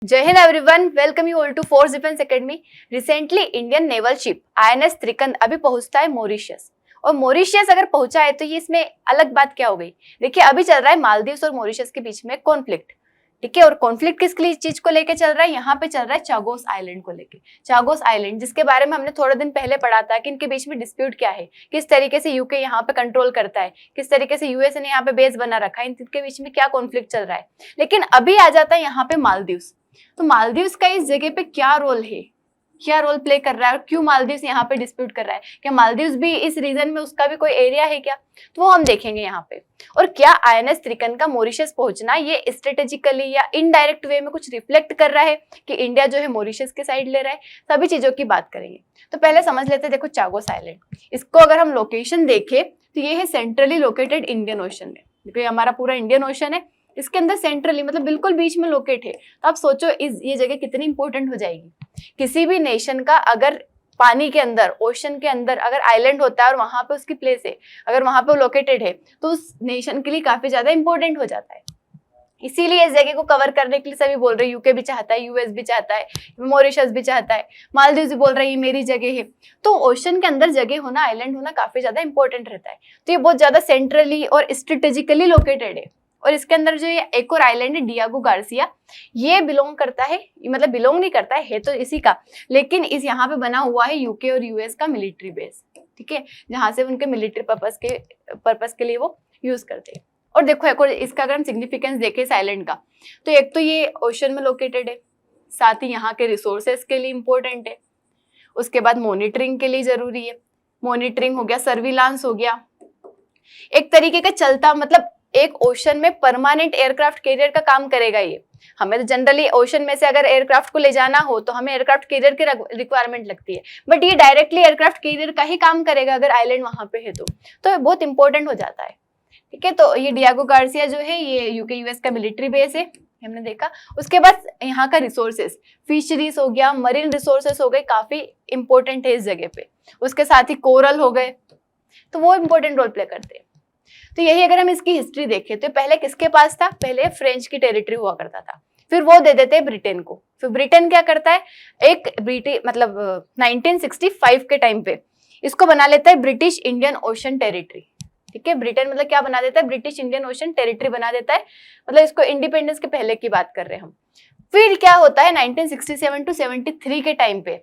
जय Hind everyone, welcome you all to force defence academy. Recently Indian naval ship INS Trikand अभी पहुंचता है Mauritius. और मॉरिशस अगर पहुंचा है तो ये इसमें अलग बात क्या हो गई। देखिए, अभी चल रहा है मालदीव्स और मॉरिशस के बीच में कॉन्फ्लिक्ट, ठीक है। और कॉन्फ्लिक्ट किस चीज को लेके चल रहा है, यहाँ पे चल रहा है चागोस आइलैंड को लेके। चागोस आइलैंड जिसके बारे में हमने थोड़े दिन पहले पढ़ा था कि इनके बीच में डिस्प्यूट क्या है, किस तरीके से यूके यहाँ पे कंट्रोल करता है, किस तरीके से यूएस ने यहाँ पे बेस बना रखा है, इनके बीच में क्या कॉन्फ्लिक्ट चल रहा है। लेकिन अभी आ जाता है यहाँ पे मालदीव्स। तो मालदीव्स का इस जगह पे क्या रोल है, क्या रोल प्ले कर रहा है और क्यों मालदीव्स यहाँ पे डिस्प्यूट कर रहा है, क्या मालदीव्स भी इस रीजन में उसका भी कोई एरिया है क्या, तो वो हम देखेंगे यहाँ पे। और क्या आईएनएस त्रिकंद का मॉरिशस पहुंचना ये स्ट्रेटेजिकली या इनडायरेक्ट वे में कुछ रिफ्लेक्ट कर रहा है कि इंडिया जो है मॉरिशस के साइड ले रहा है, सभी चीजों की बात करेंगे। तो पहले समझ लेते हैं, देखो चागोस आइलैंड, इसको अगर हम लोकेशन देखें तो ये है सेंट्रली लोकेटेड इंडियन ओशन में। देखो ये हमारा पूरा इंडियन ओशन है, इसके अंदर सेंट्रली मतलब बिल्कुल बीच में लोकेट है। तो आप सोचो ये जगह कितनी इंपॉर्टेंट हो जाएगी। किसी भी नेशन का अगर पानी के अंदर, ओशन के अंदर अगर आइलैंड होता है और वहां पे उसकी प्लेस है, अगर वहां पे लोकेटेड है, तो उस नेशन के लिए काफी ज्यादा इंपॉर्टेंट हो जाता है। इसीलिए इस जगह को कवर करने के लिए सभी बोल रहे हैं, यूके भी चाहता है, यूएस भी चाहता है, मॉरिशस भी चाहता है, मालदीव भी बोल रहे हैं ये मेरी जगह है। तो ओशन के अंदर जगह होना, आइलैंड होना काफी ज्यादा इंपॉर्टेंट रहता है। तो ये बहुत ज्यादा सेंट्रली और स्ट्रेटेजिकली लोकेटेड है। और इसके अंदर जो ये एक और आइलैंड है डियागो गार्सिया, ये बिलोंग करता है, मतलब बिलोंग नहीं करता है तो इसी का, लेकिन इस यहाँ पे बना हुआ है यूके और यूएस का मिलिट्री बेस, ठीक है, जहाँ से उनके मिलिट्री पर्पस के लिए वो यूज करते हैं। और देखो एक और इसका अगर हम सिग्निफिकेंस देखें इस आइलैंड का, तो एक तो ये ओशन में लोकेटेड है, साथ ही यहाँ के रिसोर्सेस के लिए इंपॉर्टेंट है, उसके बाद मॉनिटरिंग के लिए जरूरी है। मॉनिटरिंग हो गया, सर्विलांस हो गया, एक तरीके का चलता, मतलब एक ओशन में परमानेंट एयरक्राफ्ट कैरियर का काम करेगा ये। हमें तो जनरली ओशन में से अगर एयरक्राफ्ट को ले जाना हो तो हमें एयरक्राफ्ट कैरियर की रिक्वायरमेंट लगती है, बट ये डायरेक्टली एयरक्राफ्ट कैरियर का ही काम करेगा अगर आइलैंड वहां पे है तो बहुत इंपॉर्टेंट हो जाता है, ठीक है। तो ये डियागो गार्सिया जो है ये यूके यूएस का मिलिट्री बेस है, हमने देखा। उसके बाद यहाँ का रिसोर्सेस, फिशरीज हो गया, मरीन रिसोर्सेस हो गए, काफी इंपॉर्टेंट है इस जगह पे। उसके साथ ही कोरल हो गए, तो वो इंपॉर्टेंट रोल प्ले करते हैं। तो यही अगर हम इसकी हिस्ट्री देखें तो पहले किसके पास था, पहले फ्रेंच की टेरिटरी हुआ करता था, फिर वो दे देते हैं ब्रिटेन को। फिर ब्रिटेन क्या करता है, एक मतलब 1965 के टाइम पे इसको बना लेता है ब्रिटिश इंडियन ओशन टेरिटरी, ठीक है। ब्रिटेन मतलब क्या बना देता है, ब्रिटिश इंडियन ओशन टेरिटरी बना देता है, मतलब इसको इंडिपेंडेंस के पहले की बात कर रहे हैं हम। फिर क्या होता है 1967 टू 73 के टाइम पे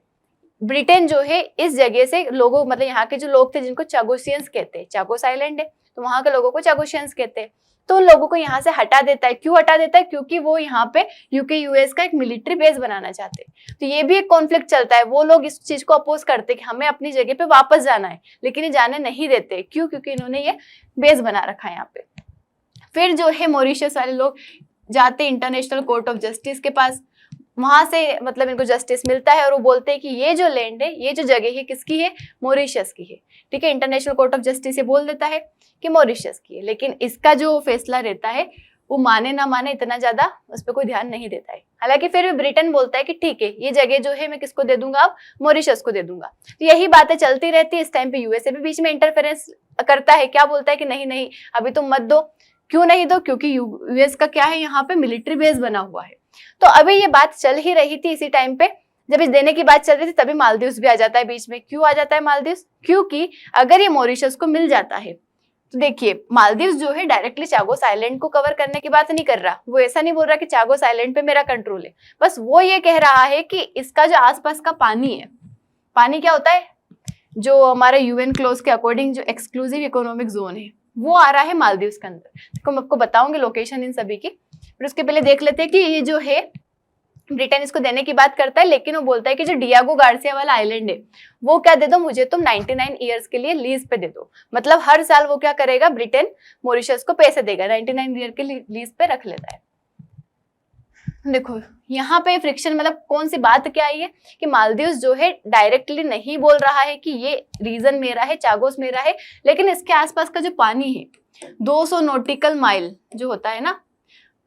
ब्रिटेन जो है इस जगह से लोगों, मतलब यहाँ के जो लोग थे जिनको चागोसियंस कहते हैं, चागोस आइलैंड है तो वहां के लोगों को चागोसियंस कहते हैं, तो उन लोगों को यहाँ से हटा देता है। क्यों हटा देता है, क्योंकि वो यहाँ पे यूके यूएस का एक मिलिट्री बेस बनाना चाहते हैं। तो ये भी एक कॉन्फ्लिक्ट चलता है, वो लोग इस चीज को अपोज करते हैं कि हमें अपनी जगह पे वापस जाना है, लेकिन ये जाने नहीं देते। क्यों, क्योंकि इन्होंने ये बेस बना रखा है यहाँ पे। फिर जो है मॉरिशस वाले लोग जाते इंटरनेशनल कोर्ट ऑफ जस्टिस के पास, वहां से मतलब इनको जस्टिस मिलता है और वो बोलते हैं कि ये जो लैंड है, ये जो जगह है किसकी है, मॉरिशस की है, ठीक है। इंटरनेशनल कोर्ट ऑफ जस्टिस ये बोल देता है कि मॉरिशस की है, लेकिन इसका जो फैसला रहता है वो माने ना माने इतना ज्यादा उस पर कोई ध्यान नहीं देता है। हालांकि फिर भी ब्रिटेन बोलता है कि ठीक है, ये जगह जो है मैं किसको दे दूंगा, अब मॉरिशस को दे दूंगा। तो यही बातें चलती रहती है। इस टाइम पे यूएसए भी बीच में इंटरफेरेंस करता है, क्या बोलता है कि नहीं नहीं अभी तुम मत दो। क्यों नहीं दो, क्योंकि यूएस का क्या है, यहाँ पे मिलिट्री बेस बना हुआ है। तो अभी ये बात चल ही रही थी, इसी टाइम पे जब इस देने की बात चल रही थी तभी मालदीव्स भी आ जाता है बीच में। क्यों आ जाता है मालदीव्स, क्योंकि अगर ये मॉरिशस को मिल जाता है तो देखिए मालदीव्स जो है डायरेक्टली चागोस आइलैंड को कवर करने की बात नहीं कर रहा, वो ऐसा नहीं बोल रहा कि चागोस आइलैंड पे मेरा कंट्रोल है, बस वो ये कह रहा है कि इसका जो आसपास का पानी है, पानी क्या होता है, जो हमारे यूएन क्लोज के अकॉर्डिंग जो एक्सक्लूसिव इकोनॉमिक जोन है वो आ रहा है मालदीव्स के अंदर। तो मैं आपको बताऊंगी लोकेशन इन सभी की, फिर उसके पहले देख लेते हैं कि ये जो है ब्रिटेन इसको देने की बात करता है, लेकिन वो बोलता है कि जो डियागो गार्सिया वाला आइलैंड है वो क्या दे दो मुझे, तुम 99 ईयर्स के लिए लीज पे दे दो। मतलब हर साल वो क्या करेगा, ब्रिटेन मॉरिशस को पैसे देगा, 99 ईयर के लीज पे रख लेता है। देखो यहाँ पे फ्रिक्शन, मतलब कौन सी बात क्या आई है कि मालदीव्स जो है डायरेक्टली नहीं बोल रहा है कि ये रीजन मेरा है, चागोस मेरा है, लेकिन इसके आसपास का जो पानी है 200 नॉटिकल माइल जो होता है ना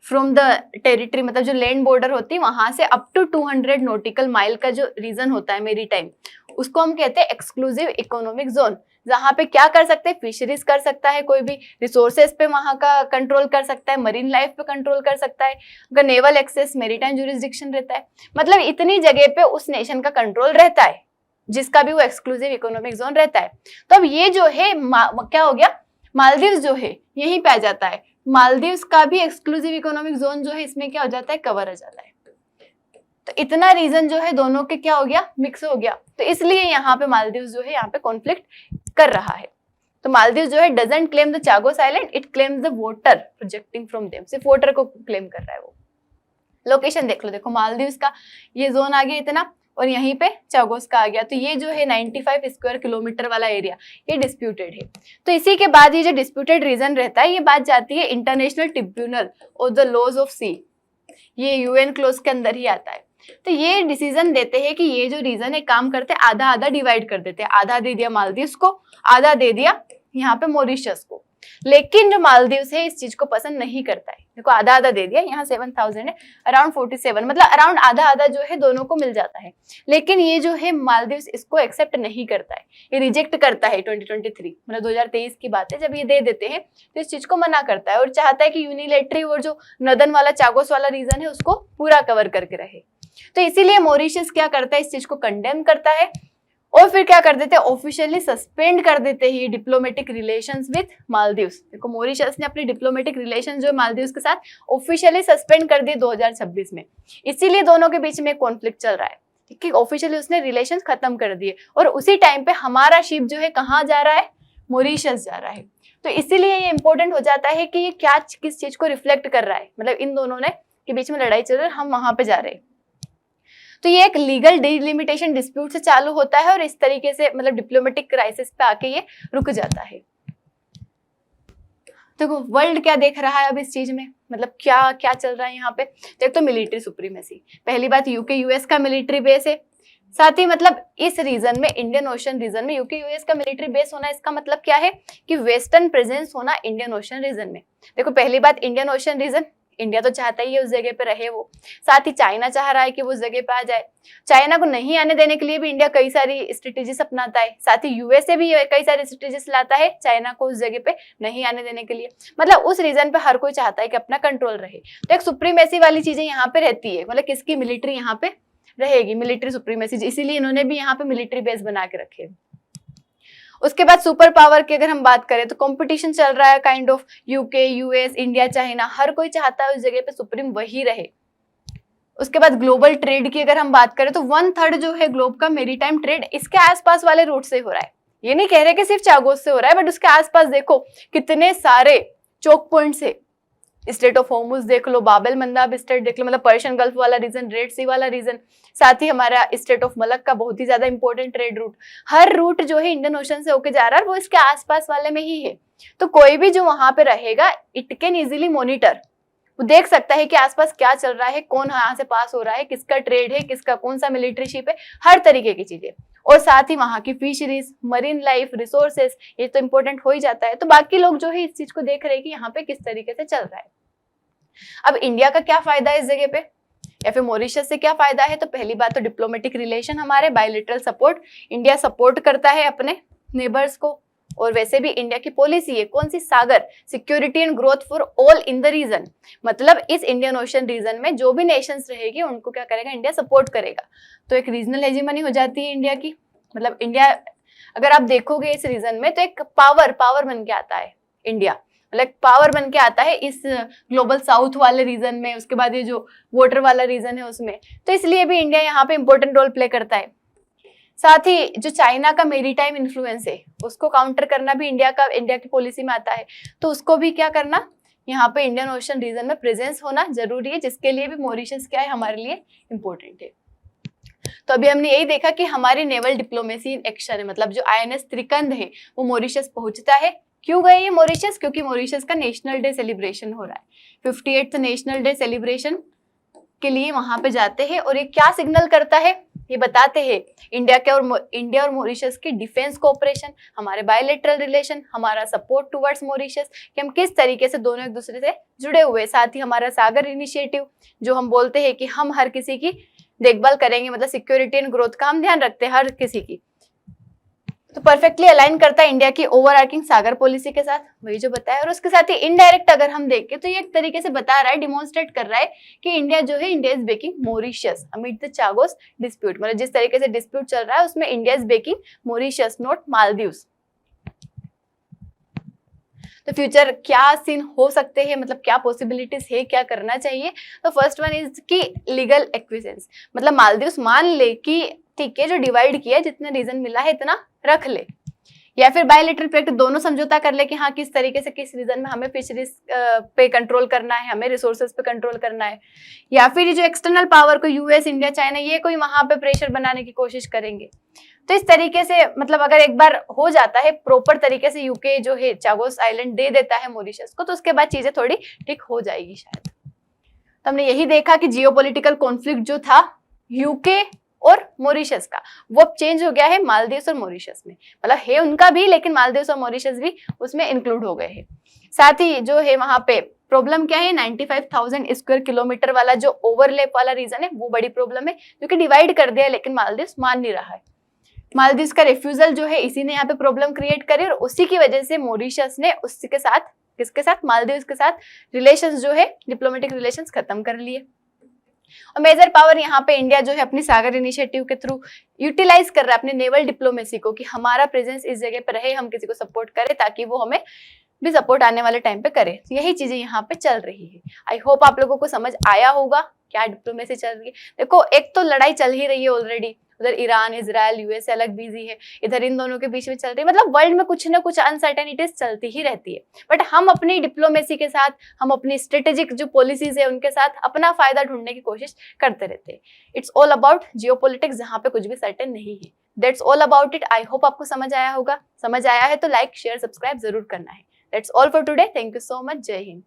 फ्रॉम द टेरिटरी, मतलब जो लैंड बॉर्डर होती है वहां से अप टू 200 नॉटिकल माइल का जो रीजन होता है मेरी टाइम, उसको हम कहते हैं एक्सक्लूसिव इकोनॉमिक जोन। जहाँ पे क्या कर सकते हैं, फिशरीज कर सकता है, कोई भी रिसोर्सेज पे वहां का कंट्रोल कर सकता है, मरीन लाइफ पे कंट्रोल कर सकता है, अगर नेवल एक्सेस, मेरीटाइम जुरिस्डिक्शन रहता है, मतलब इतनी जगह पे उस नेशन का कंट्रोल रहता है जिसका भी वो एक्सक्लूसिव इकोनॉमिक जोन रहता है। तो अब ये जो है क्या हो गया, मालदीव जो है यहीं पे आ जाता है, मालदीव्स का भी एक्सक्लूसिव इकोनॉमिक जोन जो है इसमें क्या हो जाता है, कवर हो जाता है। तो इतना रीजन जो है दोनों के क्या हो गया, मिक्स हो गया, तो इसलिए यहाँ पे मालदीव जो है यहाँ पे कॉन्फ्लिक्ट कर रहा है। तो मालदीव जो है doesn't claim the Chagos island, it claims the water projecting from them, सिर्फ वाटर को क्लेम कर रहा है वो। लोकेशन देख लो, देखो मालदीव्स का ये जोन आ गया इतना, और यहीं पे चागोस का आ गया। तो ये जो है 95 स्क्वायर किलोमीटर वाला एरिया ये डिस्प्यूटेड है। तो इसी के बाद ये जो डिस्प्यूटेड रीजन रहता है ये बात जाती है इंटरनेशनल ट्रिब्यूनल और द लॉज ऑफ सी, ये यूएन क्लोज के अंदर ही आता है। तो ये डिसीजन देते हैं कि ये जो रीजन है काम करते हैं आधा आधा डिवाइड कर देते हैं, आधा दे दिया मालदीव्स को, आधा दे दिया यहाँ पे मॉरिशस को। लेकिन जो मालदीव्स है इस चीज को पसंद नहीं करता है, देखो आधा आधा दे दिया, यहाँ 7000 है, अराउंड 47, मतलब अराउंड आधा आधा जो है दोनों को मिल जाता है। लेकिन ये जो है मालदीव्स इसको एक्सेप्ट नहीं करता है, ये रिजेक्ट करता है 2023, मतलब 2023 की बात है, जब ये दे देते हैं तो इस चीज को मना करता है और चाहता है कि यूनिलेटरी और जो नदन वाला चागोस वाला रीजन है उसको पूरा कवर करके रहे। तो इसीलिए मॉरिशस क्या करता है, इस चीज को कंडेम करता है और फिर क्या कर देते हैं, ऑफिशियली सस्पेंड कर देते हैं डिप्लोमेटिक रिलेशंस विद मालदीव्स। देखो मॉरिशस ने अपने डिप्लोमेटिक रिलेशन जो मालदीव्स के साथ ऑफिशियली सस्पेंड कर दिए 2026 में, इसीलिए दोनों के बीच में कॉन्फ्लिक्ट चल रहा है, ठीक है, ऑफिशियली उसने रिलेशन खत्म कर दिए। और उसी टाइम पे हमारा शिप जो है कहाँ जा रहा है, मॉरिशस जा रहा है। तो इसीलिए ये इंपॉर्टेंट हो जाता है कि ये क्या किस चीज को रिफ्लेक्ट कर रहा है, मतलब इन दोनों ने के बीच में लड़ाई चल रही है, हम वहां पे जा रहे हैं। तो ये एक लीगल डिलिमिटेशन डिस्प्यूट से चालू होता है और इस तरीके से मतलब डिप्लोमेटिक क्राइसिस पे आके ये रुक जाता है। देखो वर्ल्ड क्या देख रहा है अब इस चीज में, मतलब क्या क्या चल रहा है यहाँ पे। एक तो मिलिट्री सुप्रीमेसी, पहली बात यूके यूएस का मिलिट्री बेस है, साथ ही मतलब इस रीजन में इंडियन ओशन रीजन में यूके यूएस का मिलिट्री बेस होना, इसका मतलब क्या है कि वेस्टर्न प्रेजेंस होना इंडियन ओशन रीजन में। देखो पहली बात इंडियन ओशन रीजन, इंडिया तो चाहता ही है उस जगह पे रहे वो, साथ ही चाइना चाह रहा है कि वो उस जगह पे आ जाए। चाइना को नहीं आने देने के लिए भी इंडिया कई सारी स्ट्रेटेजीज अपनाता है, साथ ही यूएसए भी कई सारी स्ट्रेटेजीज लाता है चाइना को उस जगह पे नहीं आने देने के लिए। मतलब उस रीजन पे हर कोई चाहता है कि अपना कंट्रोल रहे। तो एक सुप्रीमेसी वाली चीजें यहाँ पे रहती है, मतलब किसकी मिलिट्री यहाँ पे रहेगी, मिलिट्री सुप्रीमेसी, इसीलिए इन्होंने भी यहाँ पे मिलिट्री बेस बना के रखे। उसके बाद सुपर पावर की अगर हम बात करें तो कंपटीशन चल रहा है kind of, UK US India China, हर कोई चाहता है उस जगह पे सुप्रीम वही रहे। उसके बाद ग्लोबल ट्रेड की अगर हम बात करें तो 1/3 जो है ग्लोब का मेरीटाइम ट्रेड इसके आसपास वाले रूट से हो रहा है। ये नहीं कह रहे कि सिर्फ चागोस से हो रहा है, बट उसके आसपास देखो कितने सारे चोक पॉइंट्स है, स्टेट ऑफ होर्मुज देख लो, बाबेल मंदाब स्टेट देख लो, मतलब पर्शियन गल्फ वाला रीजन, रेड सी वाला रीजन, साथ ही हमारा स्टेट ऑफ मलक का बहुत ही ज्यादा इंपॉर्टेंट ट्रेड रूट, हर रूट जो है इंडियन ओशन से होके जा रहा है वो इसके आसपास वाले में ही है। तो कोई भी जो वहां पे रहेगा इट कैन इजीली मॉनिटर, वो देख सकता है कि आसपास क्या चल रहा है, कौन यहाँ से पास हो रहा है, किसका ट्रेड है, किसका कौन सा मिलिट्री शिप है, हर तरीके की चीजें। और साथ ही वहां की फिशरीज, मरीन लाइफ, रिसोर्सेस, ये तो इंपॉर्टेंट हो ही जाता है। तो बाकी लोग जो है इस चीज को देख रहे हैं कि यहाँ पे किस तरीके से चल रहा है। अब इंडिया का क्या फायदा है इस जगह पे, या फिर मॉरिशस से क्या फायदा है, तो पहली बात तो डिप्लोमेटिक रिलेशन, हमारे बायलैटरल सपोर्ट, इंडिया सपोर्ट करता है अपने नेबर्स को। और वैसे भी इंडिया की पॉलिसी है कौन सी, Sagar, security and growth for all in the region, मतलब इस इंडियन ओशन रीजन में जो भी नेशंस रहेगी उनको क्या करेगा, इंडिया सपोर्ट करेगा। तो एक रीजनल हेजेमनी हो जाती है इंडिया की, मतलब इंडिया अगर आप देखोगे इस रीजन में तो एक पावर बन के आता है इंडिया, मतलब पावर बन के आता है इस ग्लोबल साउथ वाले रीजन में। उसके बाद ये जो वाटर वाला रीजन है उसमें, तो इसलिए भी इंडिया यहाँ पे इंपॉर्टेंट रोल प्ले करता है। साथ ही जो चाइना का मेरीटाइम इन्फ्लुएंस है उसको काउंटर करना भी इंडिया की पॉलिसी में आता है। तो उसको भी क्या करना, यहाँ पे इंडियन ओशन रीजन में प्रेजेंस होना जरूरी है, जिसके लिए भी मॉरिशस क्या है हमारे लिए इंपॉर्टेंट है। तो अभी हमने यही देखा कि हमारी नेवल डिप्लोमेसी इन एक्शन है, मतलब जो आईएनएस त्रिकंद है वो मॉरिशस पहुंचता है। क्यों गए ये मॉरिशस, क्योंकि मॉरिशस का नेशनल डे सेलिब्रेशन हो रहा है, 58th नेशनल डे सेलिब्रेशन के लिए वहां पे जाते हैं। और ये क्या सिग्नल करता है, ये बताते हैं इंडिया और मॉरिशस की डिफेंस कोऑपरेशन, हमारे बायलैटरल रिलेशन, हमारा सपोर्ट टुवर्ड्स मॉरिशस, कि हम किस तरीके से दोनों एक दूसरे से जुड़े हुए। साथ ही हमारा सागर इनिशिएटिव, जो हम बोलते हैं कि हम हर किसी की देखभाल करेंगे, मतलब सिक्योरिटी एंड ग्रोथ का हम ध्यान रखते हैं हर किसी की। तो परफेक्टली अलाइन करता है इंडिया की ओवरआर्किंग सागर पॉलिसी के साथ, वही जो बताया। और उसके साथ ही इनडायरेक्ट अगर हम देखें तो ये एक तरीके से बता रहा है, डिमॉन्स्ट्रेट कर रहा है कि इंडिया जो है, India is baking Mauritius amid the Chagos dispute. मतलब जिस तरीके से डिस्प्यूट चल रहा है उसमें India is baking Mauritius, not Maldives. तो फ्यूचर क्या सीन हो सकते हैं, मतलब क्या पॉसिबिलिटीज है, क्या करना चाहिए। तो फर्स्ट वन इज कि लीगल एक्विजेंस, मतलब मालदीव्स मान ले कि ठीक है, जो डिवाइड किया जितना रीजन मिला है इतना रख ले, या फिर बायलैटरल प्रोजेक्ट दोनों समझौता कर ले कि हाँ किस तरीके से किस रीजन में हमें फिशरीज पे कंट्रोल करना है, हमें रिसोर्सेज पे कंट्रोल करना है, या फिर ये जो एक्सटर्नल पावर को यूएस, इंडिया, चाइना, ये कोई वहां पे प्रेशर बनाने की कोशिश करेंगे। तो इस तरीके से मतलब अगर एक बार हो जाता है प्रॉपर तरीके से, यूके जो है चागोस आइलैंड दे देता है मॉरिशस को, तो उसके बाद चीजें थोड़ी ठीक हो जाएगी शायद। तो हमने यही देखा कि जियोपॉलिटिकल कॉन्फ्लिक्ट जो था यूके और मॉरिशस का, वो अब चेंज हो गया है मालदीव्स और मॉरिशस में। मतलब है उनका भी, लेकिन मालदीव्स और मॉरिशस भी उसमें इंक्लूड हो गए हैं। साथ ही जो है वहां पे प्रॉब्लम क्या है, 95,000 स्क्वायर किलोमीटर वाला जो ओवरलैप वाला रीजन है, वो बड़ी प्रॉब्लम है, क्योंकि डिवाइड कर दिया है लेकिन मालदीव्स मान नहीं रहा है। मालदीव्स का रिफ्यूजल जो है इसी ने यहाँ पे प्रॉब्लम क्रिएट करी, और उसी की वजह से मॉरिशस ने उसके साथ, किसके साथ, मालदीव्स के साथ रिलेशंस जो है, डिप्लोमेटिक रिलेशंस खत्म कर लिए। और मेजर पावर यहाँ पे इंडिया जो है अपनी सागर इनिशिएटिव के थ्रू यूटिलाइज कर रहा है अपने नेवल डिप्लोमेसी को, कि हमारा प्रेजेंस इस जगह पर रहे, हम किसी को सपोर्ट करें ताकि वो हमें भी सपोर्ट आने वाले टाइम पे करे। यही चीजें यहाँ पे चल रही है। आई होप आप लोगों को समझ आया होगा क्या डिप्लोमेसी चल रही है। देखो, एक तो लड़ाई चल ही रही है ऑलरेडी, उधर ईरान, इजराइल, यूएस अलग बिजी है, इधर इन दोनों के बीच में चल रही है। मतलब वर्ल्ड में कुछ ना कुछ अनसर्टेनिटीज चलती ही रहती है, बट हम अपनी डिप्लोमेसी के साथ, हम अपनी स्ट्रेटेजिक जो पॉलिसीज है उनके साथ अपना फायदा ढूंढने की कोशिश करते रहते हैं। इट्स ऑल अबाउट जियोपॉलिटिक्स, जहाँ पे कुछ भी सर्टेन नहीं है। That's all about it. I hope आपको समझ आया होगा। समझ आया है तो लाइक, शेयर, सब्सक्राइब जरूर करना है। That's all for today. Thank you so much. जय हिंद।